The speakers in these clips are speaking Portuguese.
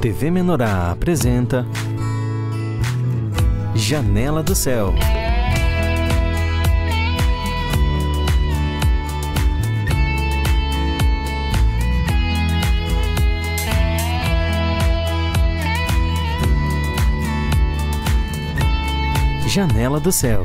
TV Menorá apresenta Janela do Céu. Janela do Céu.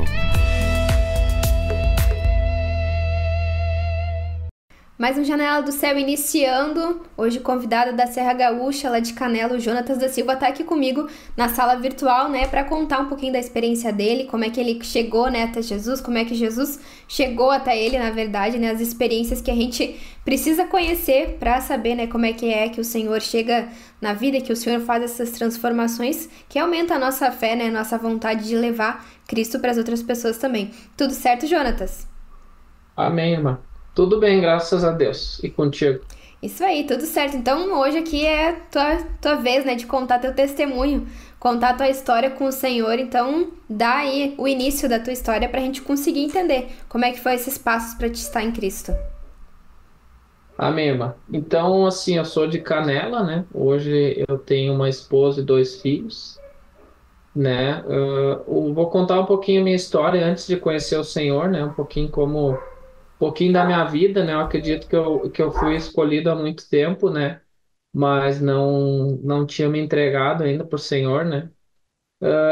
Mais um Janela do Céu iniciando. Hoje convidado da Serra Gaúcha, lá de Canela, o Jonatas da Silva está aqui comigo na sala virtual, né, para contar um pouquinho da experiência dele, como é que ele chegou, né, até Jesus, como é que Jesus chegou até ele, na verdade, né, as experiências que a gente precisa conhecer para saber, né, como é que o Senhor chega na vida, que o Senhor faz essas transformações que aumentam a nossa fé, né, a nossa vontade de levar Cristo para as outras pessoas também. Tudo certo, Jonatas? Amém, irmã. Tudo bem, graças a Deus. E contigo? Isso aí, tudo certo. Então, hoje aqui é tua vez, né, de contar teu testemunho, contar tua história com o Senhor. Então, dá aí o início da tua história pra gente conseguir entender como é que foi esses passos para te estar em Cristo. Amém, irmã. Então, assim, eu sou de Canela, né? Hoje eu tenho uma esposa e 2 filhos, né? Eu vou contar um pouquinho a minha história antes de conhecer o Senhor, né? Um pouquinho da minha vida, né? Eu acredito que eu fui escolhido há muito tempo, né? Mas não tinha me entregado ainda para o Senhor, né?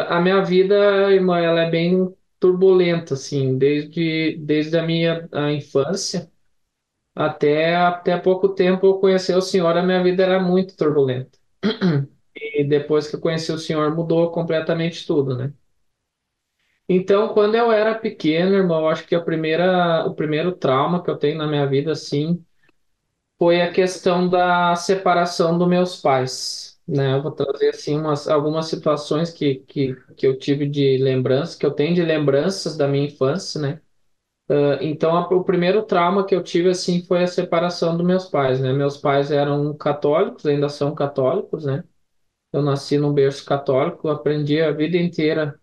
A minha vida, irmã, ela é bem turbulenta, assim, desde a infância até pouco tempo eu conheci o Senhor, a minha vida era muito turbulenta. E depois que eu conheci o Senhor, mudou completamente tudo, né? Então, quando eu era pequeno, irmão, eu acho que o primeiro trauma que eu tenho na minha vida, assim, foi a questão da separação dos meus pais, né? Eu vou trazer, assim, algumas situações que eu tive de lembrança, que eu tenho de lembranças da minha infância, né? Então, o primeiro trauma que eu tive, assim, foi a separação dos meus pais, né? Meus pais eram católicos, ainda são católicos, né? Eu nasci num berço católico, aprendi a vida inteira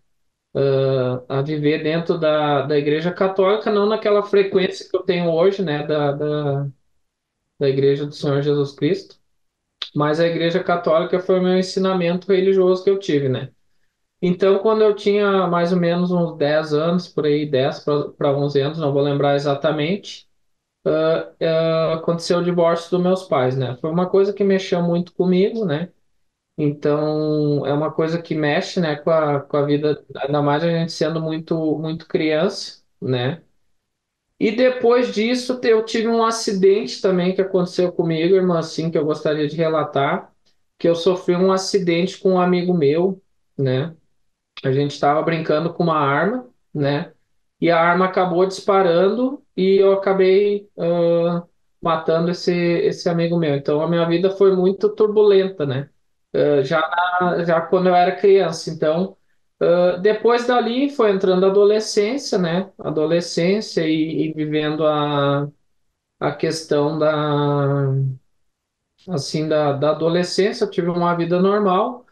a viver dentro da Igreja Católica, não naquela frequência que eu tenho hoje, né? Da Igreja do Senhor Jesus Cristo, mas a Igreja Católica foi o meu ensinamento religioso que eu tive, né? Então, quando eu tinha mais ou menos uns 10 anos, por aí, 10 para 11 anos, não vou lembrar exatamente, aconteceu o divórcio dos meus pais, né? Foi uma coisa que mexeu muito comigo, né? Então, é uma coisa que mexe, né, com a vida, ainda mais a gente sendo muito criança, né? E depois disso, eu tive um acidente também que aconteceu comigo, irmã, assim, que eu gostaria de relatar, que eu sofri um acidente com um amigo meu, né? A gente estava brincando com uma arma, né? E a arma acabou disparando e eu acabei matando esse amigo meu. Então a minha vida foi muito turbulenta, né? Já quando eu era criança. Então, depois dali foi entrando a adolescência, né? Adolescência e vivendo a questão da adolescência. Eu tive uma vida normal.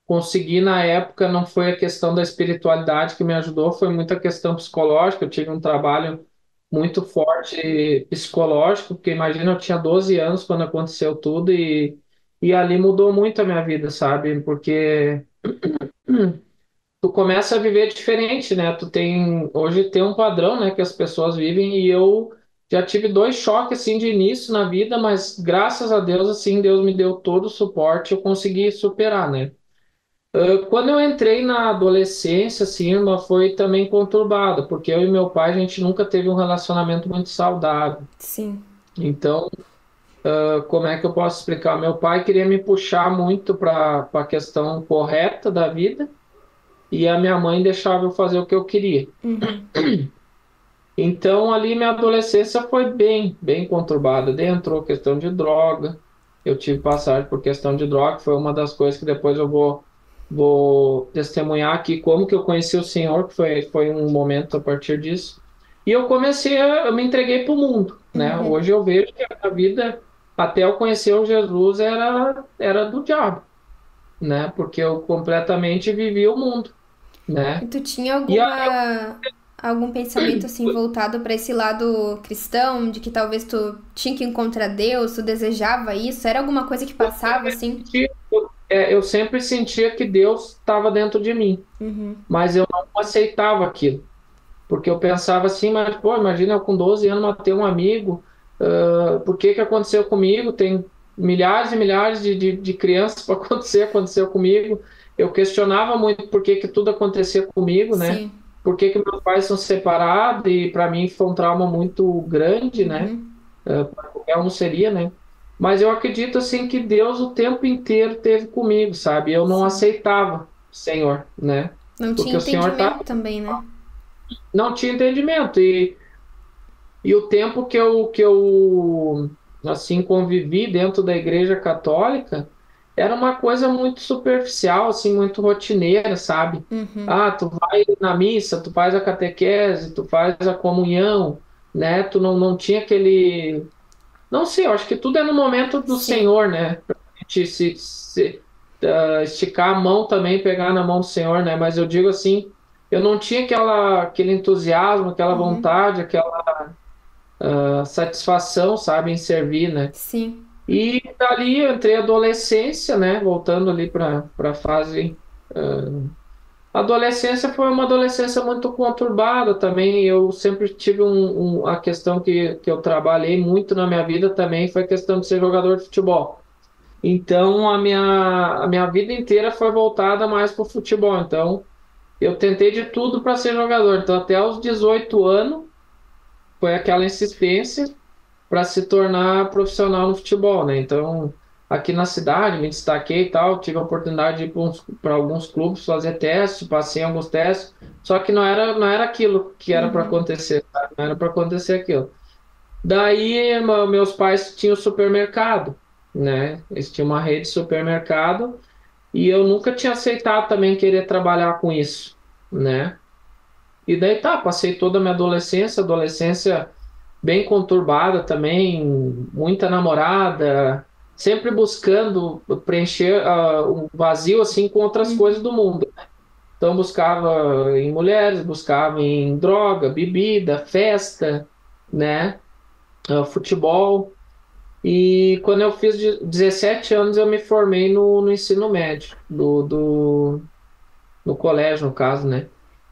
Consegui na época, não foi a questão da espiritualidade que me ajudou, foi muita questão psicológica. Eu tive um trabalho muito forte psicológico, porque imagina, eu tinha 12 anos quando aconteceu tudo e ali mudou muito a minha vida, sabe? Porque tu começa a viver diferente, né? Hoje tem um padrão, né, que as pessoas vivem e eu já tive 2 choques assim de início na vida, mas graças a Deus, assim, Deus me deu todo o suporte, eu consegui superar, né? Quando eu entrei na adolescência, assim, irmã, foi também conturbada, porque eu e meu pai, a gente nunca teve um relacionamento muito saudável. Sim. Então, como é que eu posso explicar? Meu pai queria me puxar muito para a questão correta da vida e a minha mãe deixava eu fazer o que eu queria. Uhum. Então, ali minha adolescência foi bem conturbada. Daí entrou questão de droga. Eu tive passagem por questão de droga, foi uma das coisas que depois eu vou testemunhar aqui como que eu conheci o Senhor, que foi um momento a partir disso. E eu me entreguei para o mundo, né? Uhum. Hoje eu vejo que a vida, até eu conhecer o Jesus, era do diabo, né? Porque eu completamente vivi o mundo, E né? tu tinha E algum pensamento assim voltado para esse lado cristão, de que talvez tu tinha que encontrar Deus, tu desejava isso? Era alguma coisa que passava assim? eu sempre sentia que Deus estava dentro de mim, Uhum. mas eu não aceitava aquilo. Porque eu pensava assim, mas, pô, imagina eu com 12 anos matei um amigo, por que que aconteceu comigo? Tem milhares e milhares de crianças para acontecer, aconteceu comigo. Eu questionava muito por que que tudo acontecia comigo, né? Sim. Por que que meus pais são separados, e para mim foi um trauma muito grande, né? Uhum. Para qualquer um seria, né? Mas eu acredito, assim, que Deus o tempo inteiro teve comigo, sabe? Eu não Sim. aceitava o Senhor, né? Não Porque tinha o Senhor entendimento também, né? não tinha entendimento. E o tempo que eu assim convivi dentro da Igreja Católica era uma coisa muito superficial, assim, muito rotineira, sabe? Uhum. Ah, tu vai na missa, tu faz a catequese, tu faz a comunhão, né? Tu não tinha aquele. Não sei, eu acho que tudo é no momento do Sim. Senhor, né? Pra gente esticar a mão também, pegar na mão do Senhor, né? Mas eu digo assim, eu não tinha aquele entusiasmo, aquela Uhum. vontade, aquela satisfação, sabe, em servir, né? Sim. E dali eu entrei adolescência, né? Voltando ali para a fase. A adolescência foi uma adolescência muito conturbada também. Eu sempre tive a questão que eu trabalhei muito na minha vida também foi a questão de ser jogador de futebol. Então a minha vida inteira foi voltada mais para o futebol. Então eu tentei de tudo para ser jogador. Então até os 18 anos foi aquela insistência para se tornar profissional no futebol, né? Então, aqui na cidade, me destaquei e tal, tive a oportunidade de ir para alguns clubes fazer testes, passei em alguns testes, só que não era aquilo que era para Uhum. acontecer, sabe? Não era para acontecer aquilo. Daí, meus pais tinham supermercado, né? Eles tinham uma rede de supermercado e eu nunca tinha aceitado também querer trabalhar com isso, né? E daí tá, passei toda a minha adolescência bem conturbada também, muita namorada, sempre buscando preencher um vazio assim com outras coisas Uhum. do mundo. Então buscava em mulheres, buscava em droga, bebida, festa, né, futebol. E quando eu fiz 17 anos eu me formei no ensino médio, no colégio no caso, né?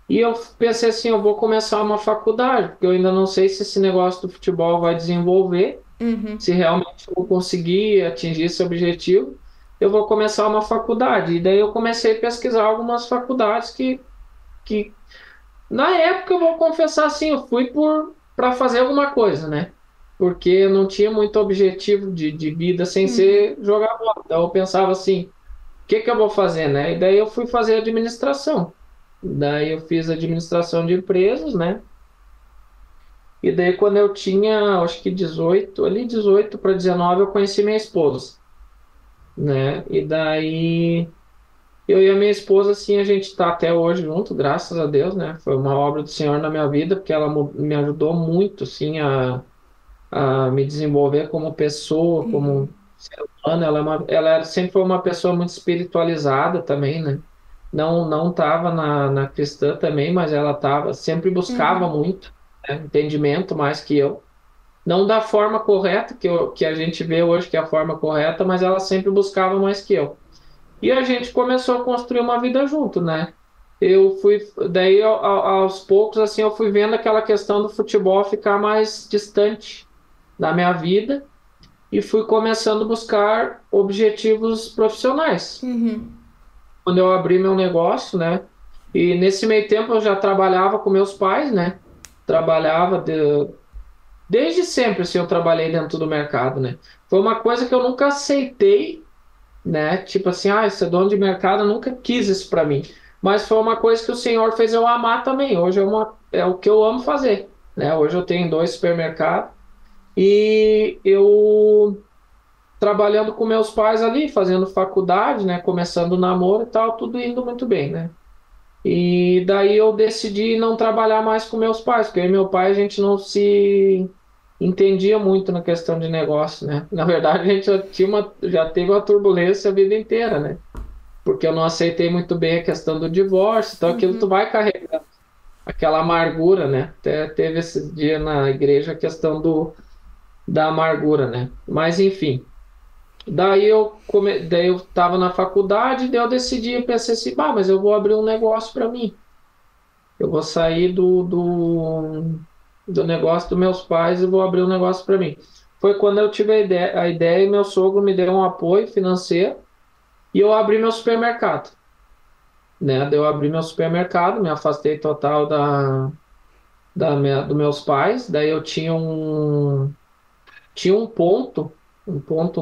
E eu pensei assim, eu vou começar uma faculdade, porque eu ainda não sei se esse negócio do futebol vai desenvolver, Uhum. se realmente eu vou conseguir atingir esse objetivo, eu vou começar uma faculdade. E daí eu comecei a pesquisar algumas faculdades que na época eu vou confessar assim, eu fui para fazer alguma coisa, né? Porque eu não tinha muito objetivo de vida sem Uhum. ser jogar bola. Então eu pensava assim, o que que eu vou fazer, né? E daí eu fui fazer administração. Daí eu fiz administração de empresas, né? E daí quando eu tinha, acho que 18, ali 18 para 19, eu conheci minha esposa, né? E daí eu e a minha esposa, assim, a gente tá até hoje junto, graças a Deus, né? Foi uma obra do Senhor na minha vida, porque ela me ajudou muito, assim, a me desenvolver como pessoa, Uhum. como ser humano. Ela sempre foi uma pessoa muito espiritualizada também, né? Não estava na cristã também, mas ela tava, sempre buscava Uhum. muito, né, entendimento mais que eu. Não da forma correta, que a gente vê hoje que é a forma correta, mas ela sempre buscava mais que eu. E a gente começou a construir uma vida junto, né? Eu fui, daí aos poucos, assim, eu fui vendo aquela questão do futebol ficar mais distante da minha vida e fui começando a buscar objetivos profissionais. Uhum. Quando eu abri meu negócio, né? E nesse meio tempo eu já trabalhava com meus pais, né? Trabalhava desde sempre, assim, eu trabalhei dentro do mercado, né? Foi uma coisa que eu nunca aceitei, né? Tipo assim, ser dono de mercado, eu nunca quis isso para mim. Mas foi uma coisa que o Senhor fez eu amar também. Hoje é o que eu amo fazer, né? Hoje eu tenho 2 supermercados e eu trabalhando com meus pais ali, fazendo faculdade, né? Começando o namoro e tal, tudo indo muito bem, né? E daí eu decidi não trabalhar mais com meus pais, porque eu e meu pai a gente não se entendia muito na questão de negócio, né? Na verdade, a gente já teve uma turbulência a vida inteira, né? Porque eu não aceitei muito bem a questão do divórcio, então aquilo tu Uhum. vai carregar aquela amargura, né? Até teve esse dia na igreja a questão da amargura, né? Mas enfim. Daí eu estava na faculdade, daí eu decidi, pensei assim, bah, mas eu vou abrir um negócio para mim. Eu vou sair do negócio dos meus pais e vou abrir um negócio para mim. Foi quando eu tive a ideia e meu sogro me deu um apoio financeiro e eu abri meu supermercado, né? Daí eu abri meu supermercado, me afastei total dos meus pais, daí eu tinha um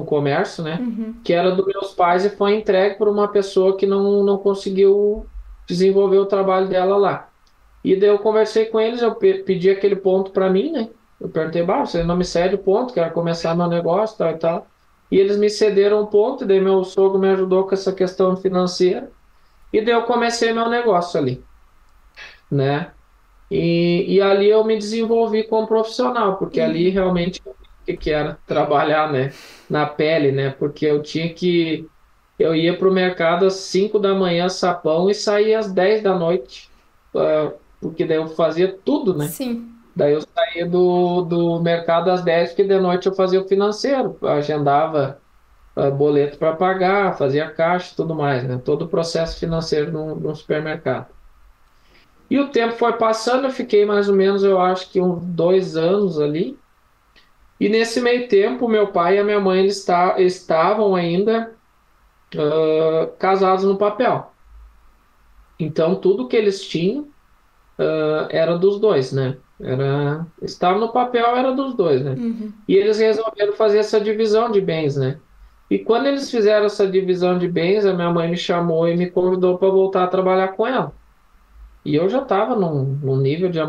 comércio, né? Uhum. Que era dos meus pais e foi entregue por uma pessoa que não conseguiu desenvolver o trabalho dela lá. E daí eu conversei com eles, eu pedi aquele ponto para mim, né? Eu perguntei, bah, você não me cede o ponto, quero começar meu negócio, tal e tal. E eles me cederam um ponto, daí meu sogro me ajudou com essa questão financeira. E daí eu comecei meu negócio ali, né? E ali eu me desenvolvi como profissional, porque ali Uhum. realmente o que era trabalhar, né? Na pele, né? Porque eu ia para o mercado às 5 da manhã, sapão, e saía às 10 da noite, porque daí eu fazia tudo, né? Sim. Daí eu saía do mercado às 10 porque de noite eu fazia o financeiro, agendava boleto para pagar, fazia caixa e tudo mais, né? Todo o processo financeiro no supermercado. E o tempo foi passando, eu fiquei mais ou menos, eu acho que uns 2 anos ali. E nesse meio tempo, meu pai e a minha mãe estavam ainda casados no papel. Então, tudo que eles tinham era dos dois, né? Estava no papel, era dos dois, né? Uhum. E eles resolveram fazer essa divisão de bens, né? E quando eles fizeram essa divisão de bens, a minha mãe me chamou e me convidou para voltar a trabalhar com ela. E eu já estava num nível de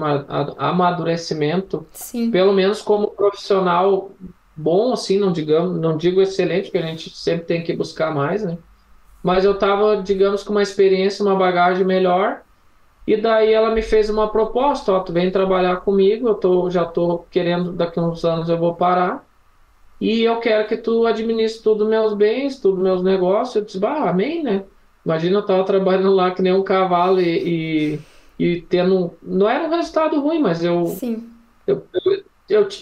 amadurecimento, Sim. pelo menos como profissional bom, assim, não digo excelente, porque a gente sempre tem que buscar mais, né? Mas eu estava, digamos, com uma experiência, uma bagagem melhor. E daí ela me fez uma proposta, ó, tu vem trabalhar comigo, já tô querendo, daqui a uns anos eu vou parar, e eu quero que tu administre todos os meus bens, todos os meus negócios. Eu disse, bah, amém, né? Imagina eu tava trabalhando lá que nem um cavalo e tendo, não era um resultado ruim, mas Sim.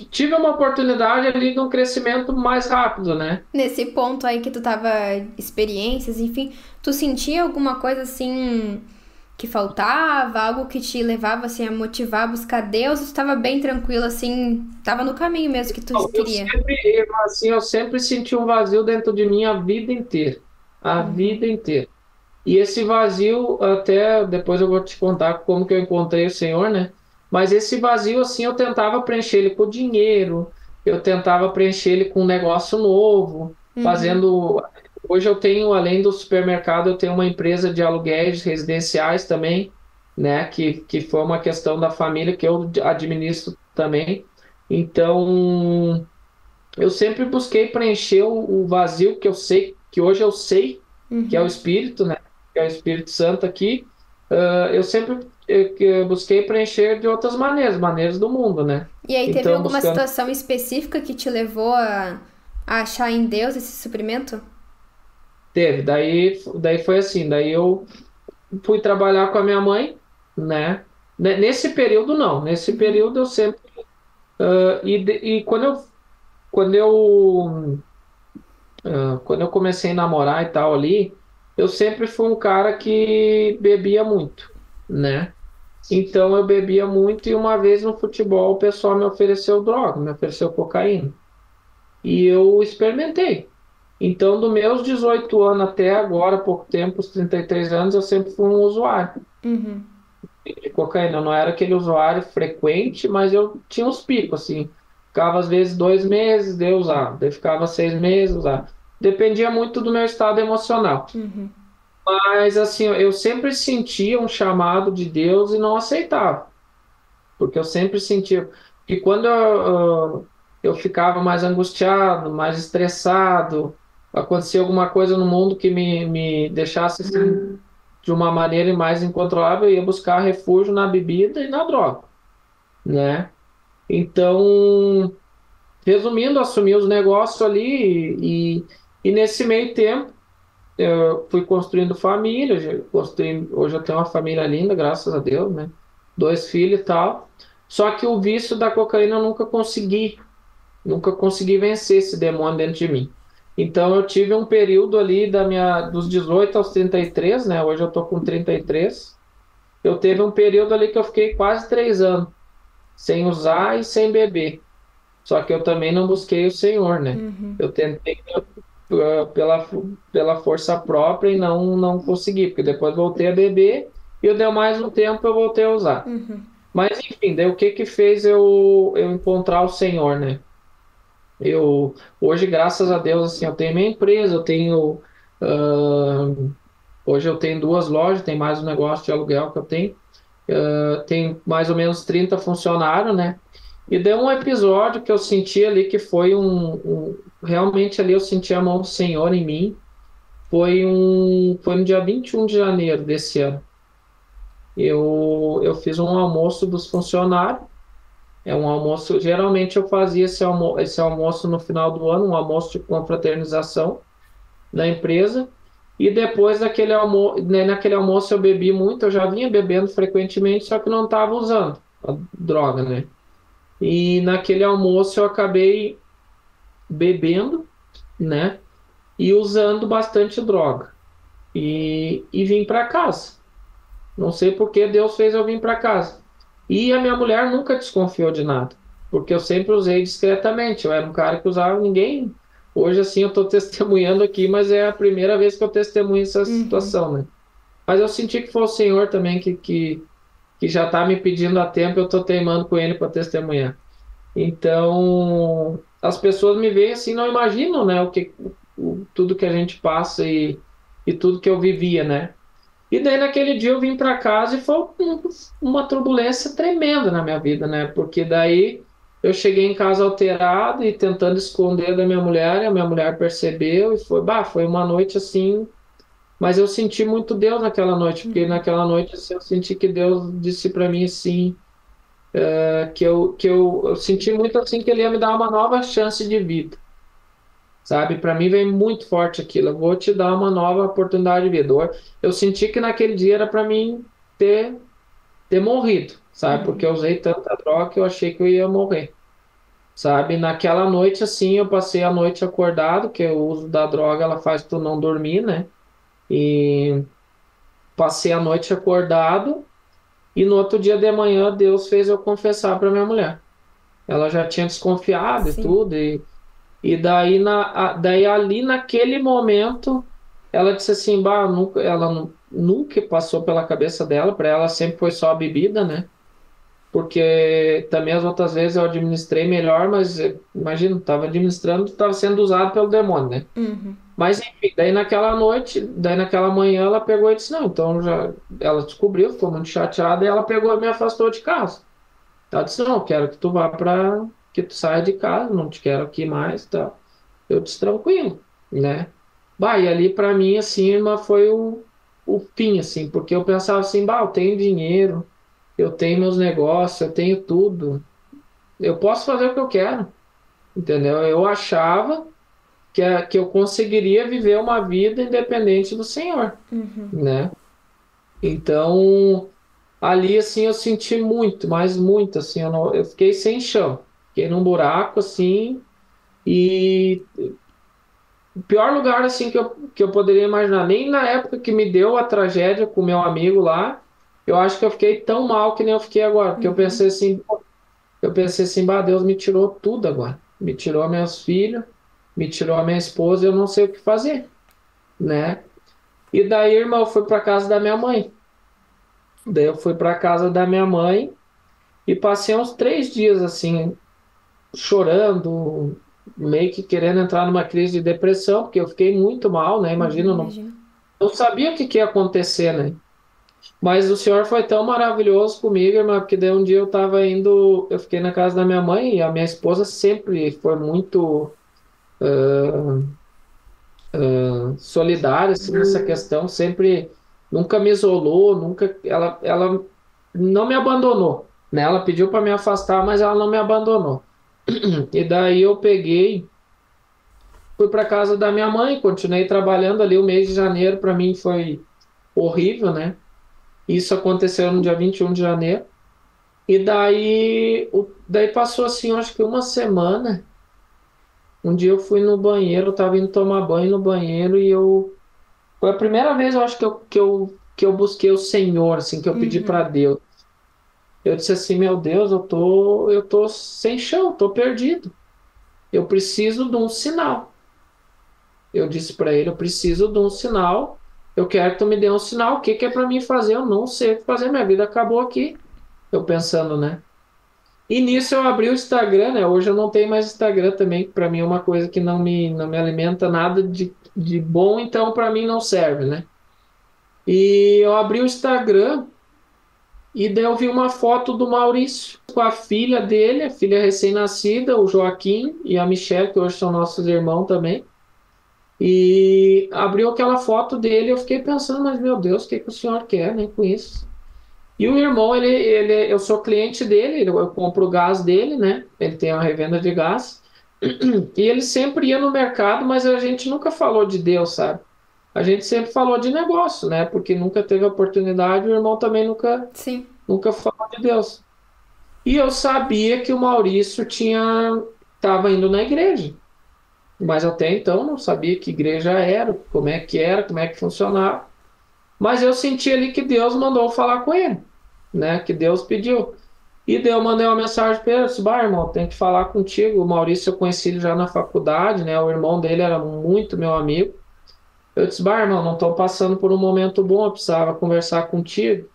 tive uma oportunidade ali de um crescimento mais rápido, né? Nesse ponto aí que tu tava experiências, enfim, tu sentia alguma coisa assim que faltava, algo que te levava assim a motivar a buscar Deus, ou tu tava bem tranquilo assim, tava no caminho mesmo que tu queria? Eu sempre senti um vazio dentro de mim a vida inteira. A vida inteira. E esse vazio, até depois eu vou te contar como que eu encontrei o Senhor, né? Mas esse vazio, assim, eu tentava preencher ele com dinheiro, eu tentava preencher ele com um negócio novo, Uhum. fazendo. Hoje eu tenho, além do supermercado, eu tenho uma empresa de aluguéis residenciais também, né? Que foi uma questão da família que eu administro também. Então, eu sempre busquei preencher o vazio que eu sei, que hoje eu sei que é o Uhum. Espírito, né? Que é o Espírito Santo aqui. Eu sempre que eu busquei preencher de outras maneiras do mundo, né? E aí teve Então, alguma buscando. situação específica que te levou a achar em Deus esse suprimento? Teve, daí foi assim, daí eu fui trabalhar com a minha mãe, né? Nesse período, não. Nesse Uhum. período eu sempre. E quando eu quando eu comecei a namorar e tal ali, eu sempre fui um cara que bebia muito, né? Então eu bebia muito e uma vez no futebol o pessoal me ofereceu droga, me ofereceu cocaína. E eu experimentei. Então, dos meus 18 anos até agora, pouco tempo, os 33 anos, eu sempre fui um usuário Uhum. de cocaína. Eu não era aquele usuário frequente, mas eu tinha uns picos, assim. Ficava às vezes 2 meses, daí eu usava. Daí ficava 6 meses, usava. Dependia muito do meu estado emocional. Uhum. Mas assim, eu sempre sentia um chamado de Deus e não aceitava. Porque eu sempre sentia. E quando eu ficava mais angustiado, mais estressado, acontecia alguma coisa no mundo que me deixasse assim, de uma maneira mais incontrolável, eu ia buscar refúgio na bebida e na droga, né? Então, resumindo, assumi os negócios ali e nesse meio tempo eu fui construindo família, hoje eu tenho uma família linda, graças a Deus, né? 2 filhos e tal. Só que o vício da cocaína eu nunca consegui vencer esse demônio dentro de mim. Então eu tive um período ali dos 18 aos 33, né? Hoje eu tô com 33. Eu teve um período ali que eu fiquei quase 3 anos sem usar e sem beber. Só que eu também não busquei o Senhor, né? Uhum. Eu tentei pela força própria e não consegui, porque depois voltei a beber e eu deu mais um tempo eu voltei a usar. Uhum. Mas enfim, daí o que que fez eu encontrar o Senhor, né? Eu hoje, graças a Deus, assim, eu tenho minha empresa, eu tenho hoje eu tenho 2 lojas, tem mais um negócio de aluguel que eu tenho. Tem mais ou menos 30 funcionários, né? E deu um episódio que eu senti ali que foi realmente ali eu senti a mão do Senhor em mim. Foi no dia 21 de janeiro desse ano. Eu fiz um almoço dos funcionários. É um almoço, geralmente eu fazia esse almoço no final do ano, um almoço de confraternização da empresa. E depois naquele almoço eu bebi muito, eu já vinha bebendo frequentemente, só que não estava usando a droga, né? E naquele almoço eu acabei bebendo, né? E usando bastante droga. E vim para casa. Não sei por que Deus fez eu vir para casa. E a minha mulher nunca desconfiou de nada, porque eu sempre usei discretamente. Eu era um cara que usava ninguém. Hoje, assim, eu estou testemunhando aqui, mas é a primeira vez que eu testemunho essa Uhum. situação, né? Mas eu senti que foi o Senhor também que já está me pedindo há tempo, eu estou teimando com Ele para testemunhar. Então, as pessoas me veem assim, não imaginam, né, tudo que a gente passa e tudo que eu vivia, né? E daí naquele dia eu vim para casa e foi uma turbulência tremenda na minha vida, né? Porque daí eu cheguei em casa alterado e tentando esconder da minha mulher, e a minha mulher percebeu e foi uma noite assim, mas eu senti muito Deus naquela noite, porque Uhum. naquela noite assim, eu senti que Deus disse para mim assim, eu senti muito assim que ele ia me dar uma nova chance de vida, sabe? Para mim vem muito forte aquilo. Eu vou te dar uma nova oportunidade de vida. Eu senti que naquele dia era para mim ter, ter morrido, sabe? Porque Uhum. eu usei tanta droga que eu achei que eu ia morrer, sabe? Naquela noite assim, eu passei a noite acordado, que o uso da droga ela faz tu não dormir, né? E passei a noite acordado e no outro dia de manhã Deus fez eu confessar para minha mulher. Ela já tinha desconfiado e Sim. tudo, e daí, daí ali naquele momento, ela disse assim, bah, nunca passou pela cabeça dela, para ela sempre foi só a bebida, né? Porque também as outras vezes eu administrei melhor, mas imagina, estava administrando, estava sendo usado pelo demônio, né? Uhum. Mas enfim, daí naquela noite, daí naquela manhã ela pegou e disse, não, então já, ela descobriu, ficou muito chateada, e ela pegou e me afastou de casa. Ela disse, não, eu quero que tu vá para, que tu saia de casa, não te quero aqui mais, tá? Eu disse, tranquilo, né? Bah, e ali para mim, assim, foi o fim, assim, porque eu pensava assim, bah, eu tenho dinheiro, eu tenho meus negócios, eu tenho tudo, eu posso fazer o que eu quero, entendeu? Eu achava que eu conseguiria viver uma vida independente do Senhor, Uhum. né? Então, ali, assim, eu senti muito, mas muito, assim, eu fiquei sem chão, fiquei num buraco, assim, e o pior lugar assim que eu poderia imaginar, nem na época que me deu a tragédia com meu amigo lá, eu acho que eu fiquei tão mal que nem eu fiquei agora, porque Uhum. eu pensei assim, bah, Deus me tirou tudo agora, me tirou meus filhos, me tirou a minha esposa, eu não sei o que fazer, né? E daí, irmão, eu fui para casa da minha mãe. Daí eu fui para casa da minha mãe e passei uns 3 dias assim, chorando, meio que querendo entrar numa crise de depressão, porque eu fiquei muito mal, né? Imagina, Uhum. eu Imagina. não sabia o que que ia acontecer, né? Mas o Senhor foi tão maravilhoso comigo, irmã, porque daí um dia eu tava indo, eu fiquei na casa da minha mãe e a minha esposa sempre foi muito solidária assim, nessa questão, sempre, nunca me isolou, nunca, ela não me abandonou, né? Ela pediu para me afastar, mas ela não me abandonou. E daí eu peguei, fui para casa da minha mãe, continuei trabalhando ali. O mês de janeiro para mim foi horrível, né? Isso aconteceu no dia 21 de janeiro. E daí, daí passou assim, eu acho que uma semana. Um dia eu fui no banheiro, eu tava indo tomar banho no banheiro e eu... Foi a primeira vez, eu acho, que eu busquei o Senhor, assim, que eu pedi para Uhum. Deus. Eu disse assim, meu Deus, eu tô sem chão, tô perdido. Eu preciso de um sinal. Eu disse para ele, eu preciso de um sinal. Eu quero que tu me dê um sinal. O que que é para mim fazer? Eu não sei o que fazer. Minha vida acabou aqui. Eu pensando, né? E nisso eu abri o Instagram, né? Hoje eu não tenho mais Instagram também, que para mim é uma coisa que não me alimenta nada de bom, então para mim não serve, né? E eu abri o Instagram e daí eu vi uma foto do Maurício com a filha dele, a filha recém-nascida, o Joaquim e a Michelle, que hoje são nossos irmãos também. E abriu aquela foto dele, eu fiquei pensando, mas meu Deus, o que que o senhor quer, né, com isso? E o irmão, eu sou cliente dele, eu compro o gás dele, né? Ele tem uma revenda de gás. E ele sempre ia no mercado, mas a gente nunca falou de Deus, sabe? A gente sempre falou de negócio, né? Porque nunca teve oportunidade, o irmão também Sim. nunca falou de Deus. E eu sabia que o Maurício estava indo na igreja, mas até então não sabia que igreja era, como é que funcionava. Mas eu senti ali que Deus mandou falar com ele, né? Que Deus pediu. E daí eu mandei uma mensagem para ele, disse, bah, irmão, tem que falar contigo. O Maurício eu conheci ele já na faculdade, né? O irmão dele era muito meu amigo. Eu disse, bah, irmão, não estou passando por um momento bom, eu precisava conversar contigo.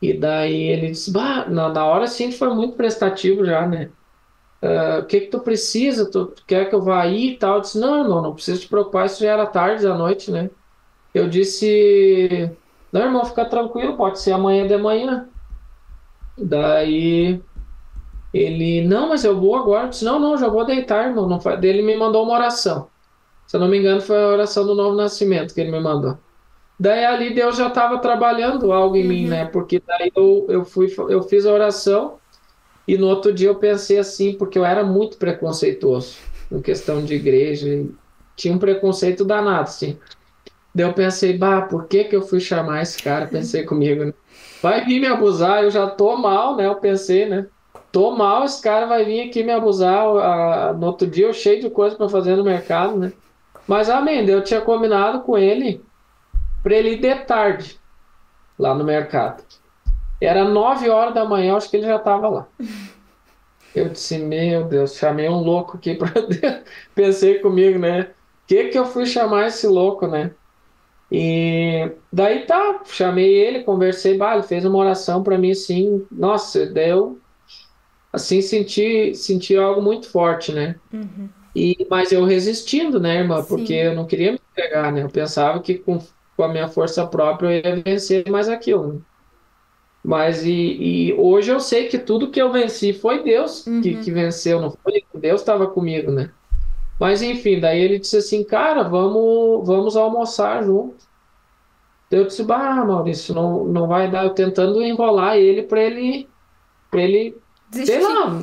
E daí ele disse, bah, na hora sim ele foi muito prestativo já, né? O que que tu precisa? Tu quer que eu vá aí e tal? Eu disse, não, irmão, não precisa te preocupar, isso já era tarde da noite, né? Eu disse, não, irmão, fica tranquilo, pode ser amanhã de manhã. Daí ele, não, mas eu vou agora. Eu disse, não, não, já vou deitar, irmão. Não faz... Daí ele me mandou uma oração. Se eu não me engano, foi a oração do Novo Nascimento que ele me mandou. Daí ali Deus já estava trabalhando algo em mim, né? Uhum. Porque daí eu fiz a oração e no outro dia eu pensei assim, porque eu era muito preconceituoso em questão de igreja. E tinha um preconceito danado, assim. Daí eu pensei, bah, por que que eu fui chamar esse cara? Pensei comigo, né? Vai vir me abusar, eu já tô mal, né? Eu pensei, né? Tô mal, esse cara vai vir aqui me abusar. No outro dia eu cheio de coisa para fazer no mercado, né? Mas amém, daí eu tinha combinado com ele para ele ir de tarde lá no mercado. Era 9 horas da manhã, acho que ele já estava lá. Eu disse, meu Deus, chamei um louco aqui para pensei comigo, né? Que eu fui chamar esse louco, né? E daí tá, chamei ele, conversei, bah, ele fez uma oração para mim assim, nossa, daí eu assim senti algo muito forte, né? Mas eu resistindo, né, irmã, porque Sim. eu não queria me entregar, né? Eu pensava que com a minha força própria eu ia vencer mais aquilo, né? Mas e hoje eu sei que tudo que eu venci foi Deus que Uhum. venceu, não foi? Deus estava comigo, né? Mas enfim, daí ele disse assim, cara, vamos almoçar junto. Eu disse, bah, Maurício, não vai dar. Eu tentando enrolar ele para ele, sei Desistir. lá,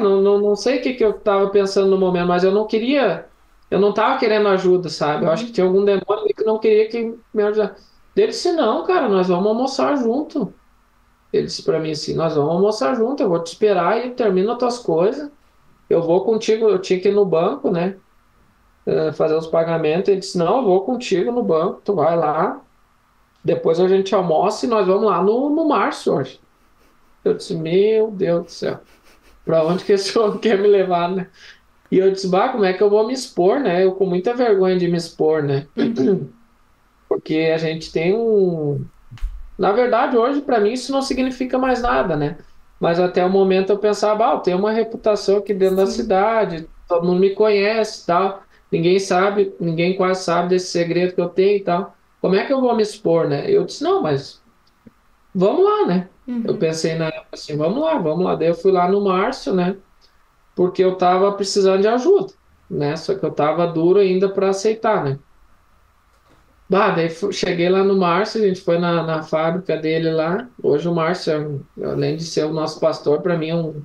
não sei o que que eu estava pensando no momento, mas eu não queria, eu não estava querendo ajuda, sabe? Eu acho que tinha algum demônio ali que não queria que me ajudasse. Ele disse, não, cara, nós vamos almoçar junto. Ele disse para mim assim, nós vamos almoçar junto, eu vou te esperar e termina as tuas coisas. Eu vou contigo, eu tinha que ir no banco, né? Fazer os pagamentos. Ele disse, não, eu vou contigo no banco, tu vai lá. Depois a gente almoça e nós vamos lá no Março hoje. Eu disse, meu Deus do céu, para onde que esse homem quer me levar, né? E eu disse, bah, como é que eu vou me expor, né? Eu com muita vergonha de me expor, né? Uhum. Porque a gente tem um. Na verdade, hoje, para mim, isso não significa mais nada, né? Mas até o momento eu pensava, ah, eu tenho uma reputação aqui dentro da Sim. cidade, todo mundo me conhece e tal. Ninguém sabe, ninguém quase sabe desse segredo que eu tenho e tal. Como é que eu vou me expor, né? Eu disse, não, mas vamos lá, né? Eu Uhum. pensei na época assim, vamos lá, vamos lá. Daí eu fui lá no Márcio, né? Porque eu tava precisando de ajuda, né? Só que eu tava duro ainda para aceitar, né? Bah, daí cheguei lá no Márcio, a gente foi na fábrica dele lá. Hoje o Márcio, além de ser o nosso pastor, para mim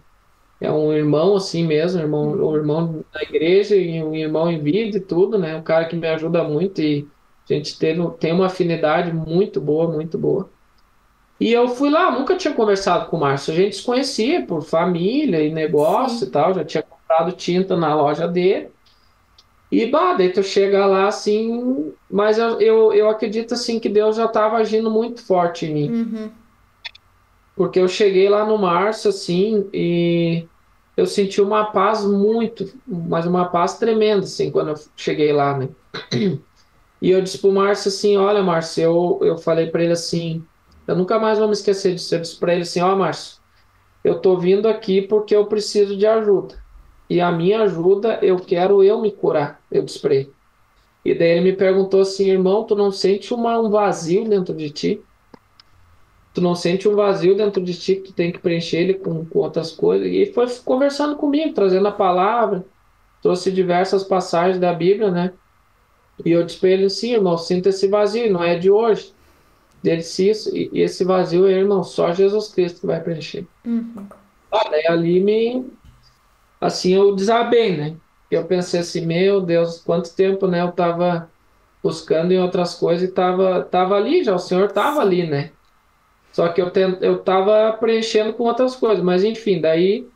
é um irmão assim mesmo, um irmão da igreja e um irmão em vida e tudo, né? Um cara que me ajuda muito e a gente tem uma afinidade muito boa, muito boa. E eu fui lá, nunca tinha conversado com o Márcio. A gente se conhecia por família e negócio e Sim. tal. Já tinha comprado tinta na loja dele. E, bah, daí tu chega lá assim. Mas eu acredito assim que Deus já estava agindo muito forte em mim. Uhum. Porque eu cheguei lá no Márcio assim e eu senti uma paz mas uma paz tremenda assim quando eu cheguei lá, né? E eu disse pro Márcio assim: Olha, Márcio, eu falei para ele assim. Eu nunca mais vou me esquecer disso. Eu disse para ele assim: Ó, Márcio. Eu tô vindo aqui porque eu preciso de ajuda. E a minha ajuda, eu quero eu me curar. Eu disse pra ele. E daí ele me perguntou assim, irmão, tu não sente um vazio dentro de ti? Tu não sente um vazio dentro de ti que tu tem que preencher ele com outras coisas? E foi conversando comigo, trazendo a palavra, trouxe diversas passagens da Bíblia, né? E eu disse pra ele assim, irmão, sinta esse vazio, não é de hoje. Ele disse isso, e esse vazio, irmão, só Jesus Cristo que vai preencher. Uhum. Ah, daí ali assim eu desabei, né? Eu pensei assim, meu Deus, quanto tempo, né? Eu tava buscando em outras coisas e tava ali já, o Senhor tava Sim. ali, né? Só que eu tava preenchendo com outras coisas, mas enfim, daí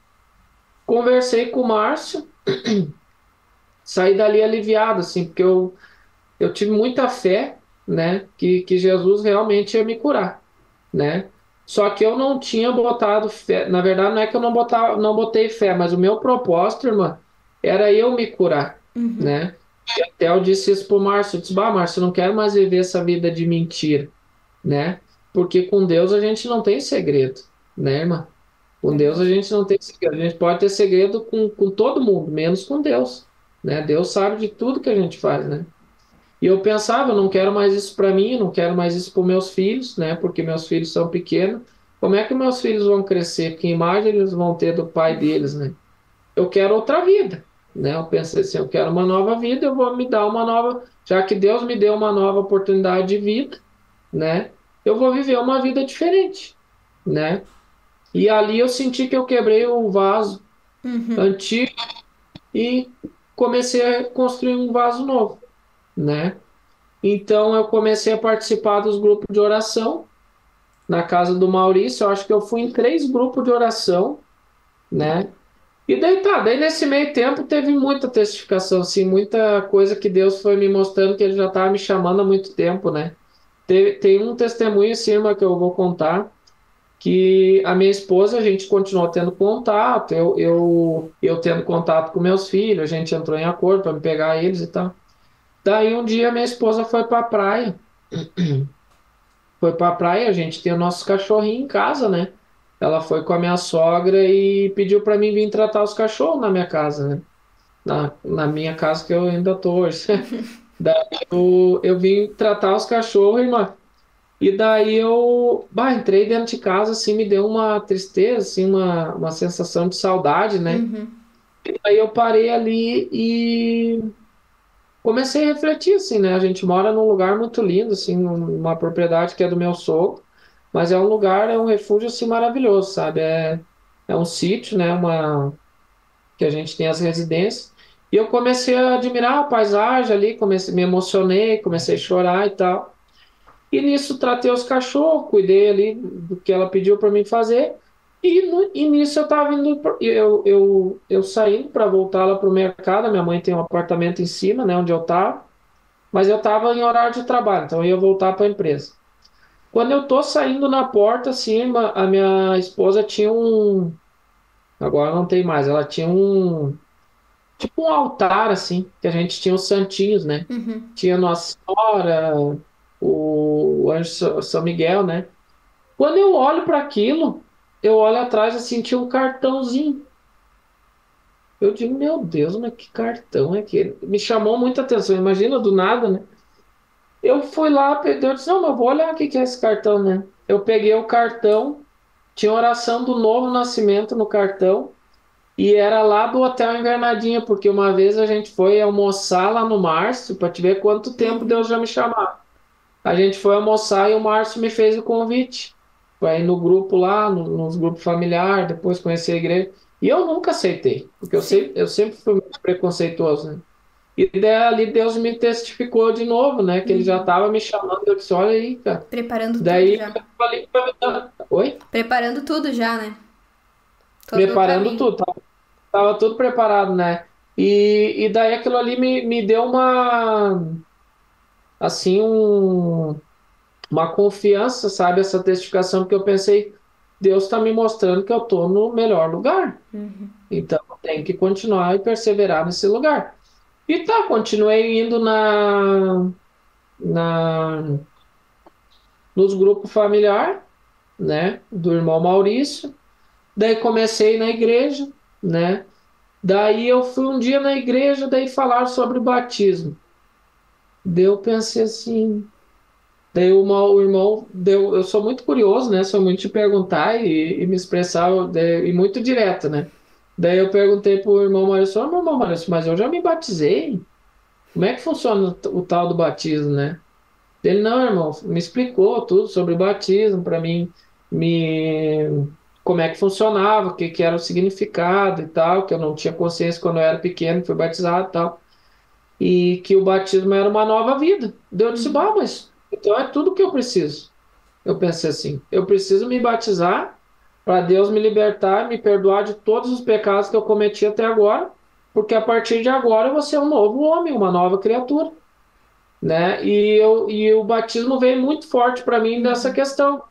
conversei com o Márcio, saí dali aliviado, assim, porque eu tive muita fé, né? Que Jesus realmente ia me curar, né? Só que eu não tinha botado fé, na verdade não é que eu não botei fé, mas o meu propósito, irmã, era eu me curar, Uhum. né? Até eu disse isso pro Márcio, eu disse, bah, Márcio, eu não quero mais viver essa vida de mentira, né? Porque com Deus a gente não tem segredo, né, irmã? Com Deus a Verdade. gente não tem segredo. A gente pode ter segredo com todo mundo, menos com Deus, né? Deus sabe de tudo que a gente faz, né? E eu pensava, eu não quero mais isso para mim, não quero mais isso para meus filhos, né? Porque meus filhos são pequenos. Como é que meus filhos vão crescer? Que imagem eles vão ter do pai deles, né? Eu quero outra vida, né? Eu pensei assim, eu quero uma nova vida, eu vou me dar uma nova, já que Deus me deu uma nova oportunidade de vida, né? Eu vou viver uma vida diferente, né? E ali eu senti que eu quebrei o vaso Uhum. antigo e comecei a construir um vaso novo, né? Então eu comecei a participar dos grupos de oração na casa do Maurício. Eu acho que eu fui em 3 grupos de oração, né? E daí tá, daí nesse meio tempo teve muita testificação, assim, muita coisa que Deus foi me mostrando que Ele já estava me chamando há muito tempo, né? Tem um testemunho, assim, irmã, que eu vou contar, que a minha esposa, a gente continuou tendo contato, eu tendo contato com meus filhos, a gente entrou em acordo para me pegar eles e tal. Daí um dia minha esposa foi pra praia, a gente tem o nosso cachorrinho em casa, né? Ela foi com a minha sogra e pediu para mim vir tratar os cachorros na minha casa, né? Na minha casa que eu ainda tô hoje. Daí eu vim tratar os cachorros, irmã. E daí entrei dentro de casa, assim, me deu uma tristeza, assim, uma sensação de saudade, né? Uhum. Aí eu parei ali e comecei a refletir, assim, né? A gente mora num lugar muito lindo, assim, numa propriedade que é do meu sogro, mas é um lugar, é um refúgio, assim, maravilhoso, sabe? É um sítio, né? Que a gente tem as residências. E eu comecei a admirar a paisagem ali, me emocionei, comecei a chorar e tal. E nisso tratei os cachorros, cuidei ali do que ela pediu para mim fazer. E nisso eu estava indo, eu saindo para voltar lá para o mercado. A minha mãe tem um apartamento em cima, né, onde eu estava, mas eu estava em horário de trabalho, então eu ia voltar para a empresa. Quando eu tô saindo na porta, assim, a minha esposa tinha agora não tem mais, ela tinha tipo um altar, assim, que a gente tinha os santinhos, né? Uhum. Tinha Nossa Senhora, o Anjo São Miguel, né? Quando eu olho para aquilo, eu olho atrás assim, tinha um cartãozinho. Eu digo, meu Deus, mas que cartão é aquele? Me chamou muita atenção, imagina do nada, né? Eu fui lá, eu disse, não, mas eu vou olhar o que que é esse cartão, né? Eu peguei o cartão, tinha oração do Novo Nascimento no cartão, e era lá do Hotel Invernadinha, porque uma vez a gente foi almoçar lá no Márcio, para te ver quanto tempo Deus Uhum. já me chamava. A gente foi almoçar e o Márcio me fez o convite. Vai no grupo lá, nos grupos familiares, depois conhecer a igreja. E eu nunca aceitei, porque Sim. eu sempre fui muito preconceituoso, né? E daí ali Deus me testificou de novo, né? Que ele já Uhum. estava me chamando. Eu disse, olha aí, cara. Preparando tudo Daí já. eu falei, oi? Preparando tudo já, né? Todo o Preparando caminho. tudo, tava tudo preparado, né? E daí aquilo ali me deu assim, uma confiança, sabe? Essa testificação, porque eu pensei, Deus está me mostrando que eu estou no melhor lugar. Uhum. Então, eu tenho que continuar e perseverar nesse lugar. E tá, continuei indo na, nos grupos familiares, né? Do irmão Maurício. Daí comecei na igreja, né? Daí eu fui um dia na igreja, daí falaram sobre batismo. Daí eu pensei assim. Daí o irmão deu. Eu sou muito curioso, né? Sou muito de perguntar e me expressar e muito direto, né? Daí eu perguntei pro irmão Maurício, meu irmão Maurício, mas eu já me batizei. Como é que funciona o tal do batismo, né? Ele, não, irmão, me explicou tudo sobre batismo para mim, me como é que funcionava, o que que era o significado e tal, que eu não tinha consciência quando eu era pequeno, fui batizado e tal, e que o batismo era uma nova vida. Daí eu disse, bah, mas então é tudo que eu preciso. Eu pensei assim, eu preciso me batizar para Deus me libertar, me perdoar de todos os pecados que eu cometi até agora, porque a partir de agora eu vou ser um novo homem, uma nova criatura, né? E o batismo veio muito forte para mim nessa Uhum. questão.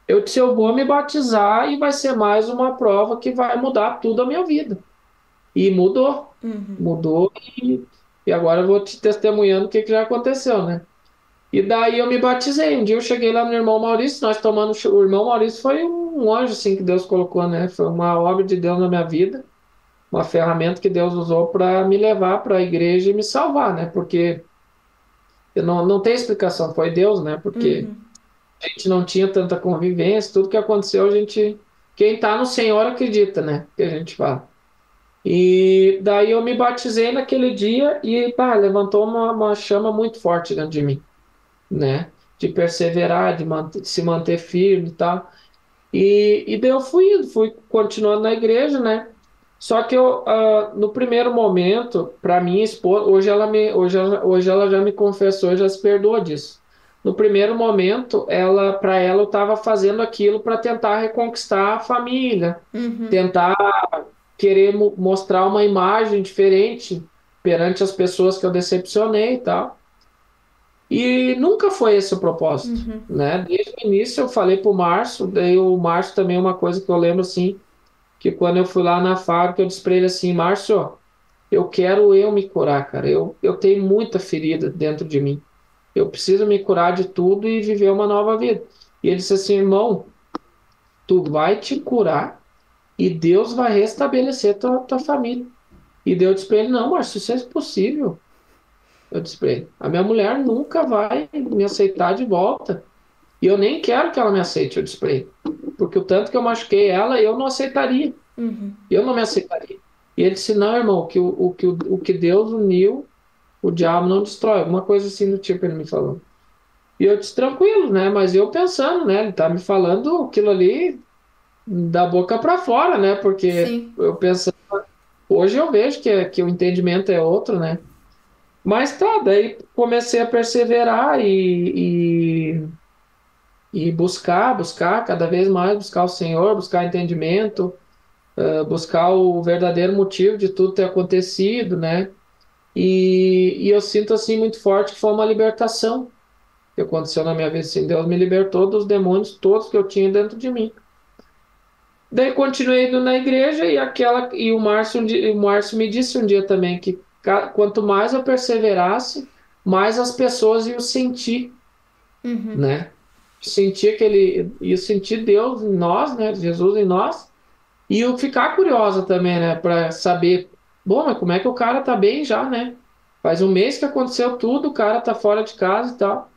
Eu disse, eu vou me batizar e vai ser mais uma prova que vai mudar tudo a minha vida. E mudou, Uhum. mudou e agora eu vou te testemunhando o que que já aconteceu, né? E daí eu me batizei. Um dia eu cheguei lá no irmão Maurício, nós tomando. O irmão Maurício foi um anjo assim que Deus colocou, né? Foi uma obra de Deus na minha vida, uma ferramenta que Deus usou para me levar para a igreja e me salvar, né? Porque eu não tenho explicação, foi Deus, né? Porque Uhum. a gente não tinha tanta convivência, tudo que aconteceu, a gente. Quem está no Senhor acredita, né? Que a gente fala. E daí eu me batizei naquele dia e pá, levantou uma chama muito forte dentro de mim, né? De perseverar, de se manter firme e tal. E daí eu fui continuando na igreja, né? Só que no primeiro momento, para minha esposa, hoje ela já me confessou, já se perdoou disso. No primeiro momento, para ela, eu estava fazendo aquilo para tentar reconquistar a família, Uhum. tentar querer mostrar uma imagem diferente perante as pessoas que eu decepcionei e tal. E nunca foi esse o propósito, Uhum. né? Desde o início eu falei pro Márcio, daí o Márcio também é uma coisa que eu lembro assim, que quando eu fui lá na fábrica eu disse pra ele assim, Márcio, eu quero eu me curar, cara. Eu tenho muita ferida dentro de mim. Eu preciso me curar de tudo e viver uma nova vida. E ele disse assim, irmão, tu vai te curar e Deus vai restabelecer tua família. E Deus disse pra ele, não, Márcio, isso é possível. Eu disse pra ele, a minha mulher nunca vai me aceitar de volta. E eu nem quero que ela me aceite, eu disse pra ele. Porque o tanto que eu machuquei ela, eu não aceitaria. Uhum. Eu não me aceitaria. E ele disse, não, irmão, o que Deus uniu, o diabo não destrói. Alguma coisa assim do tipo ele me falou. E eu disse, tranquilo, né? Mas eu pensando, né? Ele tá me falando aquilo ali da boca para fora, né? Porque Sim. eu pensando, hoje eu vejo que o entendimento é outro, né? Mas tá, daí comecei a perseverar e buscar cada vez mais, buscar o Senhor, buscar entendimento, buscar o verdadeiro motivo de tudo ter acontecido, né? E eu sinto assim muito forte que foi uma libertação que aconteceu na minha vida, assim, Deus me libertou dos demônios todos que eu tinha dentro de mim. Daí continuei indo na igreja e o Márcio me disse um dia também que quanto mais eu perseverasse, mais as pessoas iam sentir, Uhum. né? Sentir ia sentir Deus em nós, né? Jesus em nós. E eu ficar curiosa também, né? Para saber, bom, mas como é que o cara tá bem já, né? Faz um mês que aconteceu tudo, o cara tá fora de casa e tal.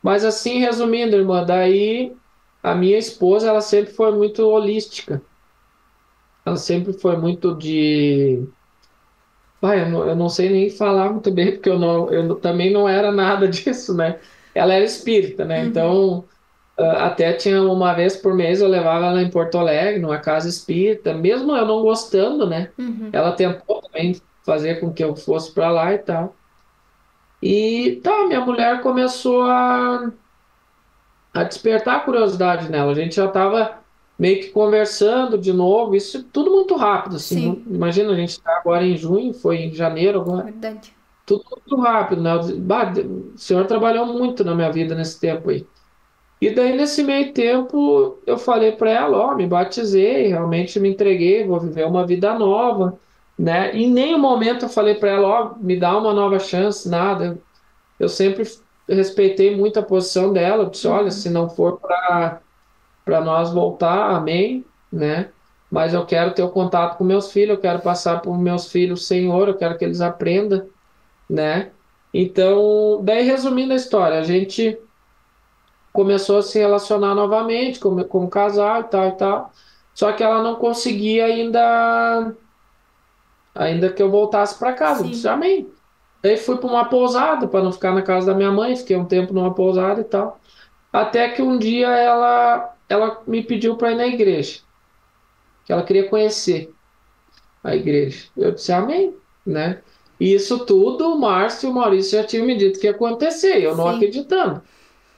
Mas assim, resumindo, irmã, daí a minha esposa, ela sempre foi muito holística. Ela sempre foi muito de. Pai, eu não sei nem falar muito bem, porque também não era nada disso, né? Ela era espírita, né? Uhum. Então, até tinha uma vez por mês eu levava ela em Porto Alegre, numa casa espírita, mesmo eu não gostando, né? Uhum. Ela tentou também fazer com que eu fosse para lá e tal. E tá, minha mulher começou a despertar a curiosidade nela. A gente já estava meio que conversando de novo, isso tudo muito rápido, assim. Sim, Imagina, a gente está agora em junho, foi em janeiro agora, verdade. tudo muito rápido, né? O senhor trabalhou muito na minha vida nesse tempo aí. E daí, nesse meio tempo, eu falei para ela, ó, me batizei, realmente me entreguei, vou viver uma vida nova, né? Em nenhum momento eu falei para ela, ó, me dá uma nova chance, nada. Eu sempre respeitei muito a posição dela, eu disse, olha, Uhum. se não for para nós voltar, amém, né? Mas eu quero ter o contato com meus filhos, eu quero passar para os meus filhos o Senhor, eu quero que eles aprendam, né? Então, daí resumindo a história, a gente começou a se relacionar novamente como casal e tal e tal. Só que ela não conseguia ainda que eu voltasse para casa. Eu disse, Sim, amém. Daí fui para uma pousada para não ficar na casa da minha mãe, fiquei um tempo numa pousada e tal. Até que um dia ela me pediu para ir na igreja, que ela queria conhecer a igreja. Eu disse, amém, né? E isso tudo, o Márcio e o Maurício já tinham me dito que ia acontecer, eu não sim. acreditando,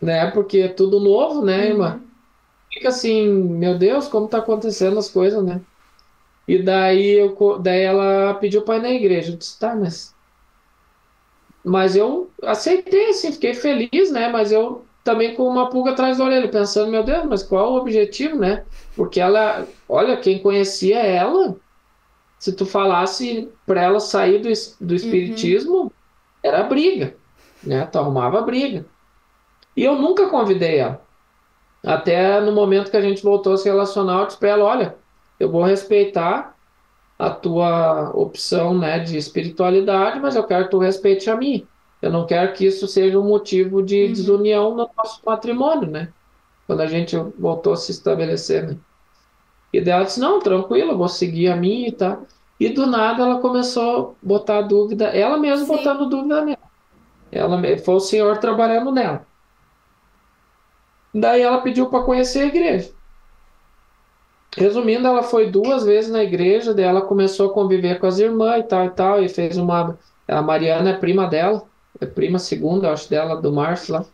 né? Porque é tudo novo, né, irmã? Uhum. Fica assim, meu Deus, como tá acontecendo as coisas, né? E daí ela pediu para ir na igreja. Eu disse, tá, mas eu aceitei, assim, fiquei feliz, né? Mas eu também com uma pulga atrás da orelha, pensando, meu Deus, mas qual é o objetivo, né? Porque ela, olha, quem conhecia ela, se tu falasse para ela sair do Uhum. espiritismo, era briga, né? Tu arrumava briga. E eu nunca convidei ela. Até no momento que a gente voltou a se relacionar, eu disse para ela, olha, eu vou respeitar a tua opção, né, de espiritualidade, mas eu quero que tu respeite a minha. Eu não quero que isso seja um motivo de Uhum. desunião no nosso matrimônio, né? Quando a gente voltou a se estabelecer, né? E daí ela disse, não, tranquilo, eu vou seguir a minha e tá. E do nada ela começou a botar dúvida, ela mesma Sim. botando dúvida nela. Foi o Senhor trabalhando nela. Daí ela pediu para conhecer a igreja. Resumindo, ela foi duas vezes na igreja, daí ela começou a conviver com as irmãs e tal, e fez uma. A Mariana é prima dela, é prima segunda, acho, dela, do Márcio lá.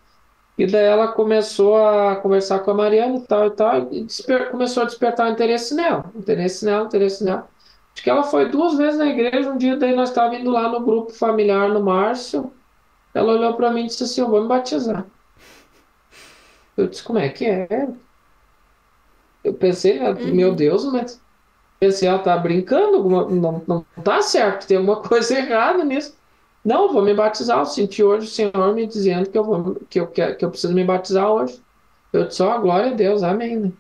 E daí ela começou a conversar com a Mariana e tal, e começou a despertar interesse nela, interesse nela, interesse nela. Acho que ela foi duas vezes na igreja, um dia daí nós estávamos indo lá no grupo familiar no Márcio, ela olhou para mim e disse assim, eu vou me batizar. Eu disse, como é que é? Eu pensei, meu Uhum. Deus, mas pensei, ela tá brincando, não tá certo, tem alguma coisa errada nisso. Não, vou me batizar. Eu senti hoje o Senhor me dizendo que eu preciso me batizar hoje. Eu disse, ó, glória a Deus, amém, né?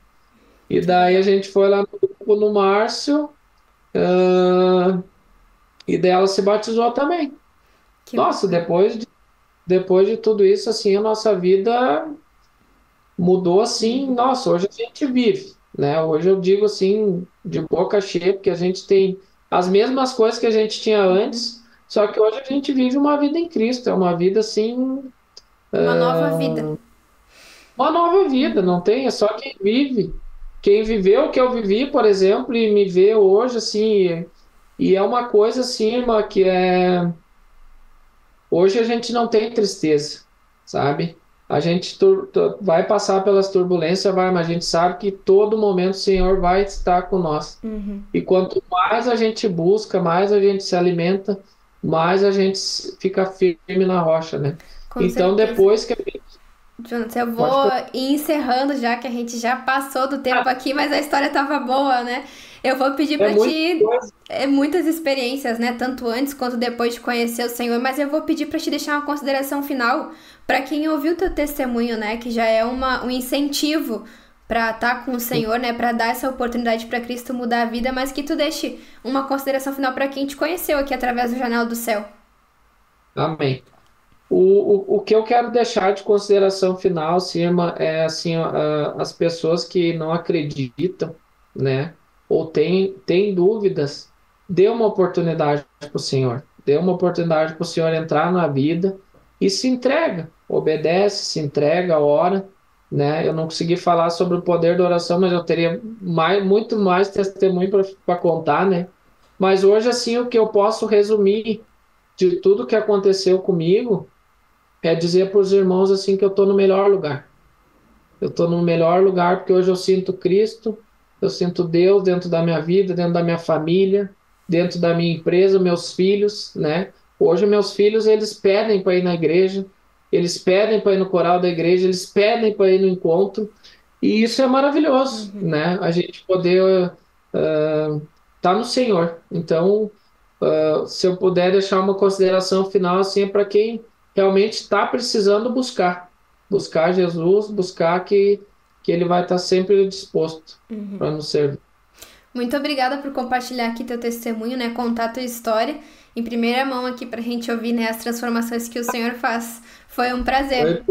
E Que daí a legal. gente foi lá no grupo no Márcio, e daí ela se batizou também. Que Nossa, bacana. depois de tudo isso, assim, a nossa vida mudou assim, Uhum. nossa, hoje a gente vive, né? Hoje eu digo assim, de boca cheia, porque a gente tem as mesmas coisas que a gente tinha Uhum. antes, só que hoje a gente vive uma vida em Cristo, é uma vida assim, Uma nova vida. uma nova vida, Uhum. não tem, é só quem vive. Quem viveu o que eu vivi, por exemplo, e me vê hoje, assim, e é uma coisa assim, irmã, que é. Hoje a gente não tem tristeza, sabe? A gente vai passar pelas turbulências, vai, mas a gente sabe que todo momento o Senhor vai estar com nós. Uhum. E quanto mais a gente busca, mais a gente se alimenta, mais a gente fica firme na rocha, né? Com Então, certeza. depois que a gente Jonathan, eu pode vou ir encerrando já que a gente já passou do tempo perguntar, aqui, mas a história tava boa, né? Eu vou pedir é pra muita ti coisa. muitas experiências, né? Tanto antes quanto depois de conhecer o Senhor, mas eu vou pedir pra te deixar uma consideração final pra quem ouviu teu testemunho, né? Que já é um incentivo pra estar com o Senhor, né? Pra dar essa oportunidade pra Cristo mudar a vida, mas que tu deixe uma consideração final pra quem te conheceu aqui através do Janela do Céu. Amém. O que eu quero deixar de consideração final, Sirma, é assim, ó, as pessoas que não acreditam, né, ou têm dúvidas, dê uma oportunidade para o Senhor, dê uma oportunidade para o Senhor entrar na vida e se entrega, obedece, se entrega, ora, né? Eu não consegui falar sobre o poder da oração, mas eu teria muito mais testemunho para contar, né? Mas hoje, assim, o que eu posso resumir de tudo que aconteceu comigo é dizer para os irmãos assim que eu estou no melhor lugar. Eu estou no melhor lugar porque hoje eu sinto Cristo, eu sinto Deus dentro da minha vida, dentro da minha família, dentro da minha empresa, meus filhos, né? Hoje meus filhos, eles pedem para ir na igreja, eles pedem para ir no coral da igreja, eles pedem para ir no encontro, e isso é maravilhoso, né? A gente poder tá no Senhor. Então, se eu puder deixar uma consideração final, assim, é para quem realmente está precisando buscar Jesus, buscar que Ele vai estar sempre disposto para nos servir. Muito obrigada por compartilhar aqui teu testemunho, né? Contar tua história em primeira mão aqui pra gente ouvir, né? As transformações que o Senhor faz. Foi um prazer.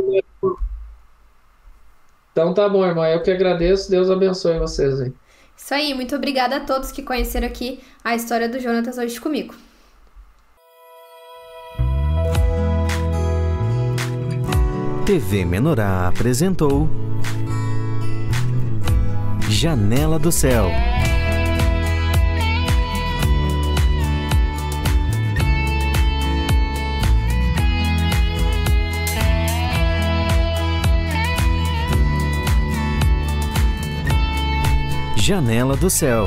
Então tá bom, irmão. Eu que agradeço. Deus abençoe vocês aí. Isso aí, muito obrigada a todos que conheceram aqui a história do Jonatas hoje comigo. TV Menorá apresentou Janela do Céu. Janela do Céu.